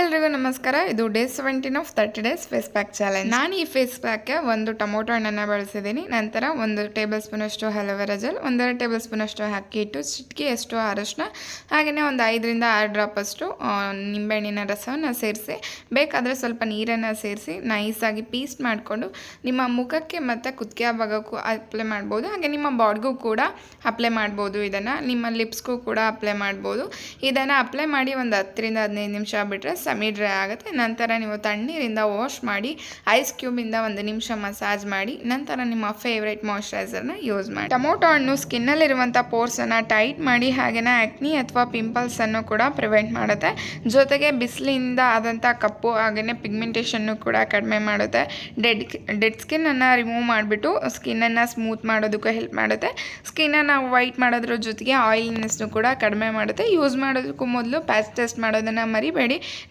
ಎಲ್ರಿಗೂ ನಮಸ್ಕಾರ. ಇದು day 17 of 30 days face pack challenge. ನಾನು ಈ ಫೇಸ್ ಪ್ಯಾಕ್ಗೆ ಒಂದು ಟೊಮೊಟೊ ಹಣ್ಣನ್ನು ಬಳಸಿದ್ದೀನಿ. ನಂತರ 1 ಟೇಬಲ್ ಸ್ಪೂನ್ ಅಷ್ಟು ಅಲೋವೆರಾ ಜೆಲ್, 1.5 ಟೇಬಲ್ ಸ್ಪೂನ್ ಅಷ್ಟು ಅಕ್ಕಿ ಹಿಟ್ಟು, ಚಿಟಿಕೆಯಷ್ಟು ಅರಶಿನ, ಹಾಗೆಯೇ ಒಂದು 5 ರಿಂದ 6 ಡ್ರಾಪ್ ಅಷ್ಟು ನಿಂಬೆಹಣ್ಣಿನ ರಸವನ್ನು ಸೇರಿಸಿ, ಬೇಕಾದರೆ ಸ್ವಲ್ಪ ನೀರನ್ನು ಸೇರಿಸಿ ನೈಸಾಗಿ ಪೀಸ್ಟ್ ಮಾಡಿಕೊಂಡು ನಿಮ್ಮ ಮುಖಕ್ಕೆ ಮತ್ತು ಕುತ್ತಿಗೆ ಭಾಗಕ್ಕೂ ಅಪ್ಲೈ ಮಾಡ್ಬೋದು. ಹಾಗೆ ನಿಮ್ಮ ಬಾಡಿಗೂ ಕೂಡ ಅಪ್ಲೈ ಮಾಡ್ಬೋದು. ಇದನ್ನು ನಿಮ್ಮ ಲಿಪ್ಸ್ಗೂ ಕೂಡ ಅಪ್ಲೈ ಮಾಡ್ಬೋದು. ಇದನ್ನು ಅಪ್ಲೈ ಮಾಡಿ ಒಂದು 10 ರಿಂದ 15 ನಿಮಿಷ ಬಿಟ್ಟರೆ ಸೆಮಿ ಡ್ರೈ ಆಗುತ್ತೆ. ನಂತರ ನೀವು ತಣ್ಣೀರಿಂದ ವಾಶ್ ಮಾಡಿ ಐಸ್ ಕ್ಯೂಬಿಂದ 1 ನಿಮಿಷ ಮಸಾಜ್ ಮಾಡಿ ನಂತರ ನಿಮ್ಮ ಫೇವ್ರೇಟ್ ಮಾಯ್ಶ್ಚರೈಸರ್ನ ಯೂಸ್ ಮಾಡಿ. ಟೊಮೊಟೊ ಹಣ್ಣು ಸ್ಕಿನ್ನಲ್ಲಿರುವಂಥ ಪೋರ್ಸನ್ನು ಟೈಟ್ ಮಾಡಿ ಹಾಗೆಯೇ ಆಕ್ನಿ ಅಥವಾ ಪಿಂಪಲ್ಸನ್ನು ಕೂಡ ಪ್ರಿವೆಂಟ್ ಮಾಡುತ್ತೆ. ಜೊತೆಗೆ ಬಿಸಿಲಿಂದ ಆದಂಥ ಕಪ್ಪು ಹಾಗೆಯೇ ಪಿಗ್ಮೆಂಟೇಷನ್ನು ಕೂಡ ಕಡಿಮೆ ಮಾಡುತ್ತೆ. ಡೆಡ್ ಸ್ಕಿನ್ನನ್ನು ರಿಮೂವ್ ಮಾಡಿಬಿಟ್ಟು ಸ್ಕಿನ್ನನ್ನು ಸ್ಮೂತ್ ಮಾಡೋದಕ್ಕೂ ಹೆಲ್ಪ್ ಮಾಡುತ್ತೆ. ಸ್ಕಿನ್ನನ್ನು ವೈಟ್ ಮಾಡೋದ್ರ ಜೊತೆಗೆ ಆಯಿಲಿನೆಸ್ನು ಕೂಡ ಕಡಿಮೆ ಮಾಡುತ್ತೆ. ಯೂಸ್ ಮಾಡೋದಕ್ಕೂ ಮೊದಲು ಪ್ಯಾಚ್ ಟೆಸ್ಟ್ ಮಾಡೋದನ್ನು ಮರಿಬೇಡಿ.